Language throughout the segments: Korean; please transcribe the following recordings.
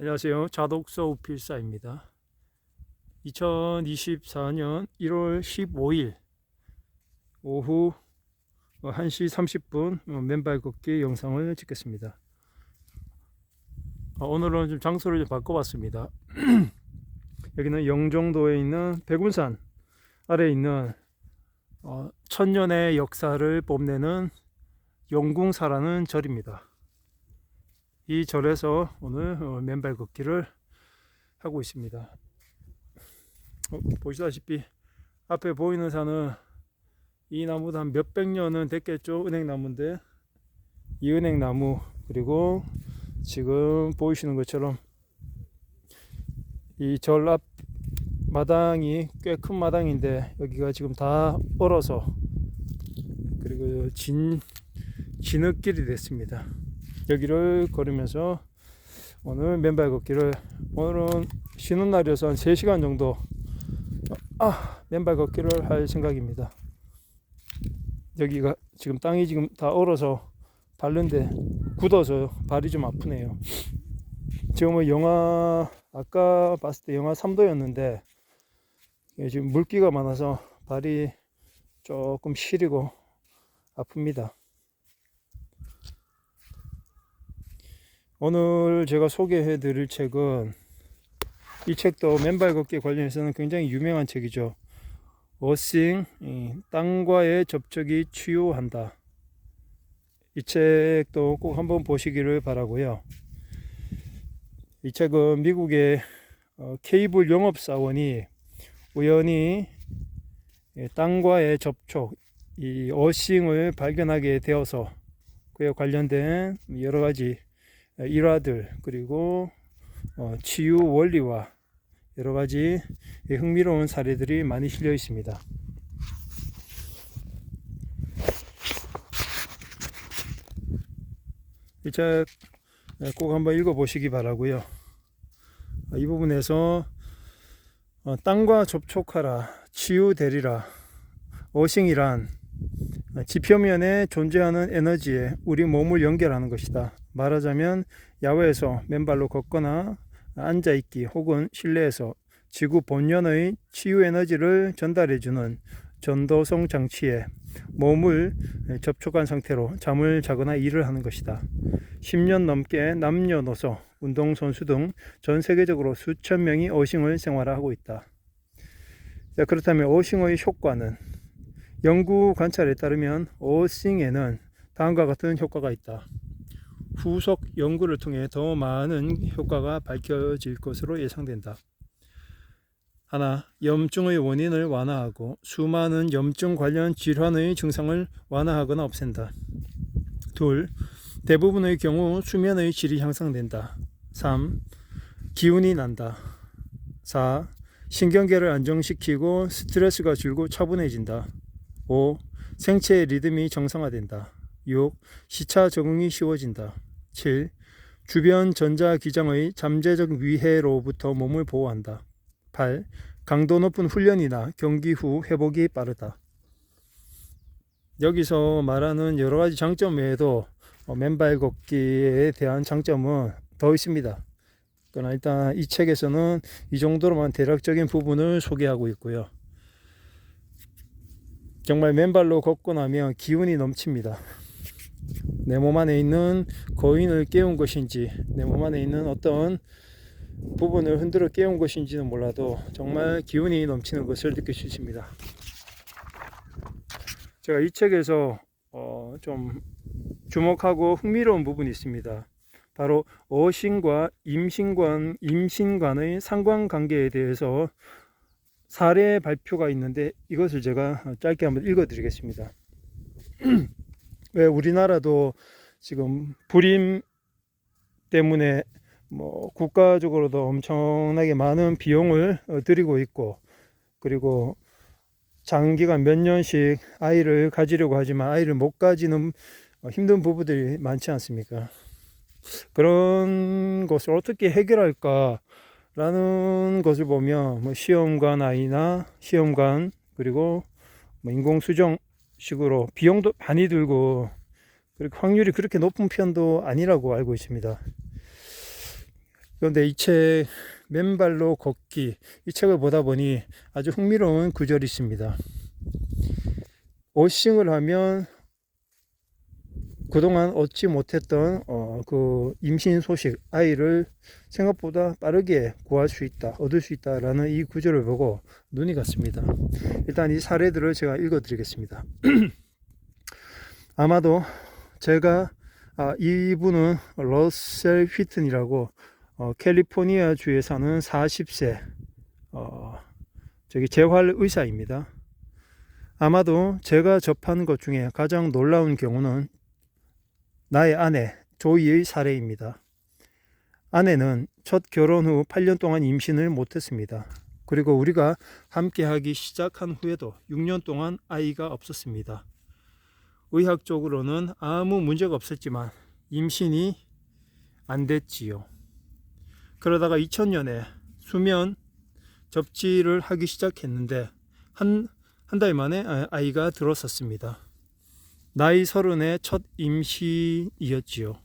안녕하세요. 자독서 우필사입니다. 2024년 1월 15일 오후 1시 30분 맨발 걷기 영상을 찍겠습니다. 오늘은 좀 장소를 좀 바꿔봤습니다. 여기는 영종도에 있는 백운산 아래에 있는 천년의 역사를 뽐내는 영궁사라는 절입니다. 이 절에서 오늘 맨발 걷기를 하고 있습니다. 보시다시피 앞에 보이는 산은 이 나무도 한 몇백 년은 됐겠죠. 은행나무인데 이 은행나무, 그리고 지금 보이시는 것처럼 이 절 앞 마당이 꽤 큰 마당인데 여기가 지금 다 얼어서 그리고 진흙길이 됐습니다. 여기를 걸으면서 오늘 맨발 걷기를, 오늘은 쉬는 날이어서 한 3시간 정도 맨발 걷기를 할 생각입니다. 여기가 지금 땅이 지금 다 얼어서 밟는데 굳어서 발이 좀 아프네요. 지금은 아까 봤을 때 영하 3도였는데 지금 물기가 많아서 발이 조금 시리고 아픕니다. 오늘 제가 소개해 드릴 책은, 이 책도 맨발 걷기 관련해서는 굉장히 유명한 책이죠. 어싱, 땅과의 접촉이 치유한다. 이 책도 꼭 한번 보시기를 바라고요. 이 책은 미국의 케이블 영업사원이 우연히 땅과의 접촉, 이 어싱을 발견하게 되어서 그에 관련된 여러 가지 일화들, 그리고 치유 원리와 여러 가지 흥미로운 사례들이 많이 실려 있습니다. 이 책 꼭 한번 읽어보시기 바라고요. 이 부분에서 땅과 접촉하라, 치유되리라, 어싱이란 지표면에 존재하는 에너지에 우리 몸을 연결하는 것이다. 말하자면 야외에서 맨발로 걷거나 앉아있기 혹은 실내에서 지구 본연의 치유 에너지를 전달해주는 전도성 장치에 몸을 접촉한 상태로 잠을 자거나 일을 하는 것이다. 10년 넘게 남녀노소, 운동선수 등 전 세계적으로 수천 명이 어싱을 생활하고 있다. 자, 그렇다면 어싱의 효과는? 연구 관찰에 따르면 어싱에는 다음과 같은 효과가 있다. 후속 연구를 통해 더 많은 효과가 밝혀질 것으로 예상된다. 하나, 염증의 원인을 완화하고 수많은 염증 관련 질환의 증상을 완화하거나 없앤다. 둘, 대부분의 경우 수면의 질이 향상된다. 3, 기운이 난다. 4, 신경계를 안정시키고 스트레스가 줄고 차분해진다. 5. 생체의 리듬이 정상화된다. 6. 시차 적응이 쉬워진다. 7. 주변 전자기장의 잠재적 위해로부터 몸을 보호한다. 8. 강도 높은 훈련이나 경기 후 회복이 빠르다. 여기서 말하는 여러 가지 장점 외에도 맨발 걷기에 대한 장점은 더 있습니다. 그러나 일단 이 책에서는 이 정도로만 대략적인 부분을 소개하고 있고요. 정말 맨발로 걷고 나면 기운이 넘칩니다. 내 몸 안에 있는 거인을 깨운 것인지, 내 몸 안에 있는 어떤 부분을 흔들어 깨운 것인지는 몰라도 정말 기운이 넘치는 것을 느낄 수 있습니다. 제가 이 책에서 좀 주목하고 흥미로운 부분이 있습니다. 바로 어싱과 임신관의 상관관계에 대해서 사례 발표가 있는데 이것을 제가 짧게 한번 읽어 드리겠습니다. 왜 우리나라도 지금 불임 때문에 국가적으로도 엄청나게 많은 비용을 들이고 있고, 그리고 장기간 몇 년씩 아이를 가지려고 하지만 아이를 못 가지는 힘든 부부들이 많지 않습니까? 그런 것을 어떻게 해결할까 라는 것을 보면 시험관 아이나 시험관, 그리고 인공수정 식으로 비용도 많이 들고, 그리고 확률이 그렇게 높은 편도 아니라고 알고 있습니다. 그런데 이 책 맨발로 걷기, 이 책을 보다 보니 아주 흥미로운 구절이 있습니다. 어싱을 하면 그동안 얻지 못했던 그 임신 소식, 아이를 생각보다 빠르게 구할 수 있다, 얻을 수 있다라는 이 구절을 보고 눈이 갔습니다. 일단 이 사례들을 제가 읽어 드리겠습니다. 아마도 제가 이분은 러셀 휘튼이라고 캘리포니아 주에 사는 40세 재활 의사입니다. 아마도 제가 접한 것 중에 가장 놀라운 경우는 나의 아내 조이의 사례입니다. 아내는 첫 결혼 후 8년 동안 임신을 못했습니다. 그리고 우리가 함께하기 시작한 후에도 6년 동안 아이가 없었습니다. 의학적으로는 아무 문제가 없었지만 임신이 안 됐지요. 그러다가 2000년에 수면 접지를 하기 시작했는데 한 달 만에 아이가 들었었습니다. 나이 30의 첫 임신이었지요.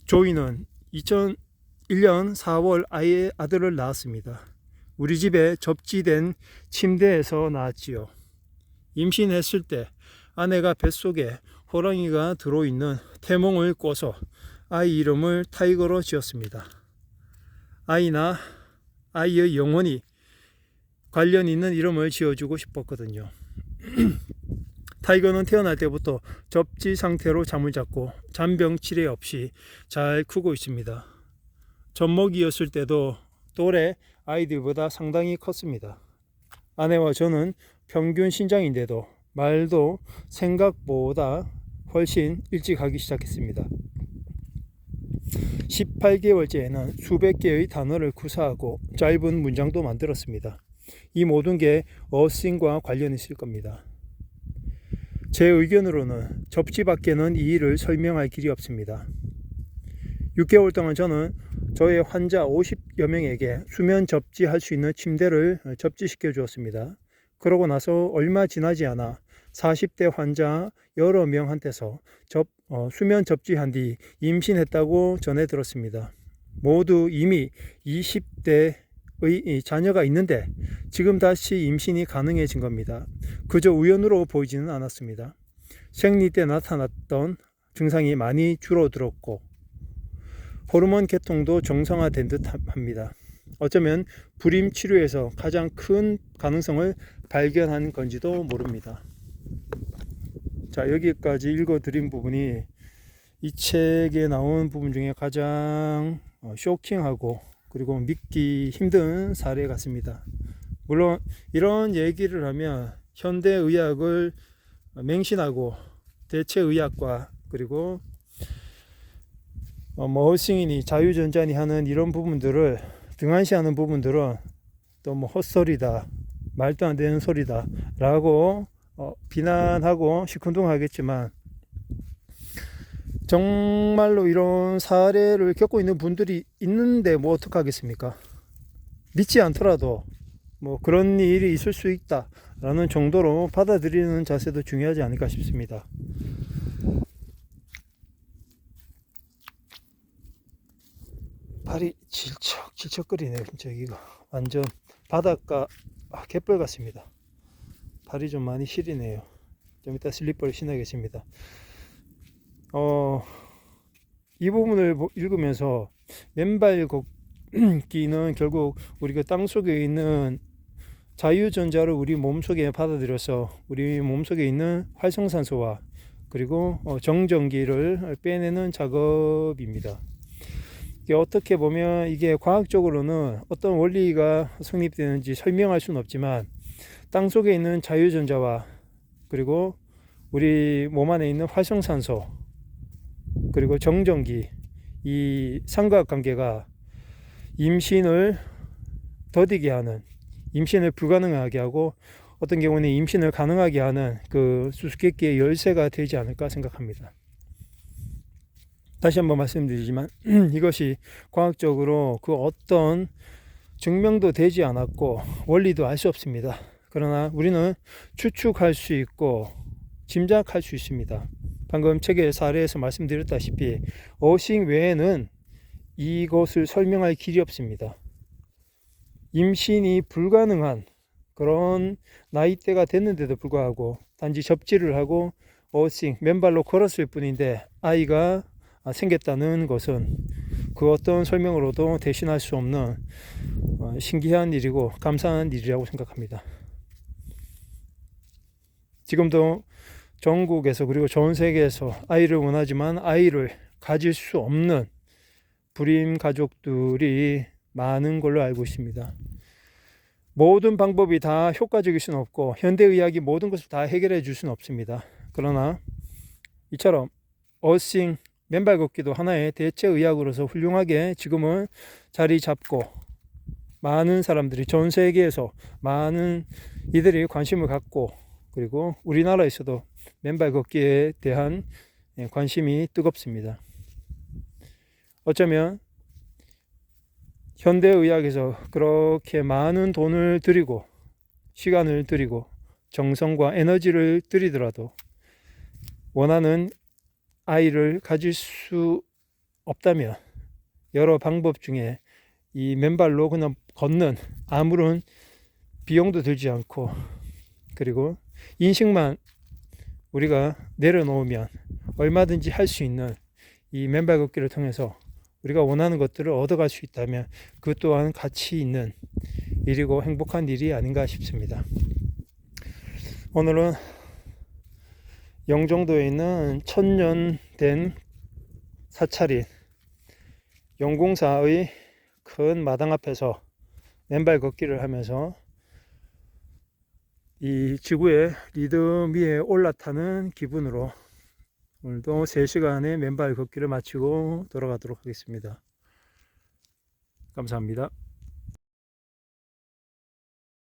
조이는 2001년 4월 아들을 낳았습니다. 우리 집에 접지된 침대에서 낳았지요. 임신했을 때 아내가 뱃속에 호랑이가 들어있는 태몽을 꿔서 아이 이름을 타이거로 지었습니다. 아이나 아이의 영혼이 관련 있는 이름을 지어주고 싶었거든요. 타이거는 태어날 때부터 접지 상태로 잠을 잤고 잔병 치레 없이 잘 크고 있습니다. 젖먹이였을 때도 또래 아이들보다 상당히 컸습니다. 아내와 저는 평균 신장인데도 말도 생각보다 훨씬 일찍 하기 시작했습니다. 18개월째에는 수백 개의 단어를 구사하고 짧은 문장도 만들었습니다. 이 모든 게 어싱과 관련이 있을 겁니다. 제 의견으로는 접지밖에는 이 일을 설명할 길이 없습니다. 6개월 동안 저는 저의 환자 50여 명에게 수면 접지할 수 있는 침대를 접지시켜 주었습니다. 그러고 나서 얼마 지나지 않아 40대 환자 여러 명한테서 수면 접지한 뒤 임신했다고 전해 들었습니다. 모두 이미 20대의 자녀가 있는데 지금 다시 임신이 가능해진 겁니다. 그저 우연으로 보이지는 않았습니다. 생리 때 나타났던 증상이 많이 줄어들었고 호르몬 계통도 정상화된 듯 합니다. 어쩌면 불임 치료에서 가장 큰 가능성을 발견한 건지도 모릅니다. 자, 여기까지 읽어드린 부분이 이 책에 나온 부분 중에 가장 쇼킹하고 그리고 믿기 힘든 사례 같습니다. 물론 이런 얘기를 하면 현대의학을 맹신하고 대체의학과 그리고 어싱이니 자유전자니 하는 이런 부분들을 등한시하는 부분들은 또 헛소리다, 말도 안 되는 소리다 라고 비난하고 시큰둥하겠지만 정말로 이런 사례를 겪고 있는 분들이 있는데 뭐 어떡하겠습니까? 믿지 않더라도 뭐 그런 일이 있을 수 있다 라는 정도로 받아들이는 자세도 중요하지 않을까 싶습니다. 발이 질척질척거리네요. 진짜 여기가 완전 바닷가 갯벌 같습니다. 발이 좀 많이 시리네요. 좀 이따 슬리퍼를 신어야겠습니다. 이 부분을 읽으면서 맨발 걷기는 결국 우리가 땅속에 있는 자유전자를 우리 몸속에 받아들여서 우리 몸속에 있는 활성산소와 그리고 정전기를 빼내는 작업입니다. 이게 어떻게 보면 이게 과학적으로는 어떤 원리가 성립되는지 설명할 수는 없지만 땅속에 있는 자유전자와 그리고 우리 몸 안에 있는 활성산소 그리고 정전기 이 삼각관계가 임신을 더디게 하는, 임신을 불가능하게 하고 어떤 경우는 임신을 가능하게 하는 그 수수께끼의 열쇠가 되지 않을까 생각합니다. 다시 한번 말씀드리지만 이것이 과학적으로 그 어떤 증명도 되지 않았고 원리도 알 수 없습니다. 그러나 우리는 추측할 수 있고 짐작할 수 있습니다. 방금 책의 사례에서 말씀드렸다시피 어싱 외에는 이것을 설명할 길이 없습니다. 임신이 불가능한 그런 나이대가 됐는데도 불구하고 단지 접지를 하고 어싱 맨발로 걸었을 뿐인데 아이가 생겼다는 것은 그 어떤 설명으로도 대신할 수 없는 신기한 일이고 감사한 일이라고 생각합니다. 지금도 전국에서 그리고 전 세계에서 아이를 원하지만 아이를 가질 수 없는 불임 가족들이 많은 걸로 알고 있습니다. 모든 방법이 다 효과적일 수는 없고 현대의학이 모든 것을 다 해결해 줄 수는 없습니다. 그러나 이처럼 어싱 맨발 걷기도 하나의 대체 의학으로서 훌륭하게 지금은 자리 잡고 많은 사람들이 전 세계에서 많은 이들이 관심을 갖고 그리고 우리나라에서도 맨발 걷기에 대한 관심이 뜨겁습니다. 어쩌면 현대의학에서 그렇게 많은 돈을 들이고 시간을 들이고 정성과 에너지를 들이더라도 원하는 아이를 가질 수 없다면 여러 방법 중에 이 맨발로 그냥 걷는 아무런 비용도 들지 않고 그리고 인식만 우리가 내려놓으면 얼마든지 할 수 있는 이 맨발 걷기를 통해서 우리가 원하는 것들을 얻어갈 수 있다면 그 또한 가치 있는 일이고 행복한 일이 아닌가 싶습니다. 오늘은 영종도에 있는 1000년 된 사찰인 용궁사의 큰 마당 앞에서 맨발 걷기를 하면서 이 지구의 리듬 위에 올라타는 기분으로 오늘도 3시간의 맨발 걷기를 마치고 돌아가도록 하겠습니다. 감사합니다.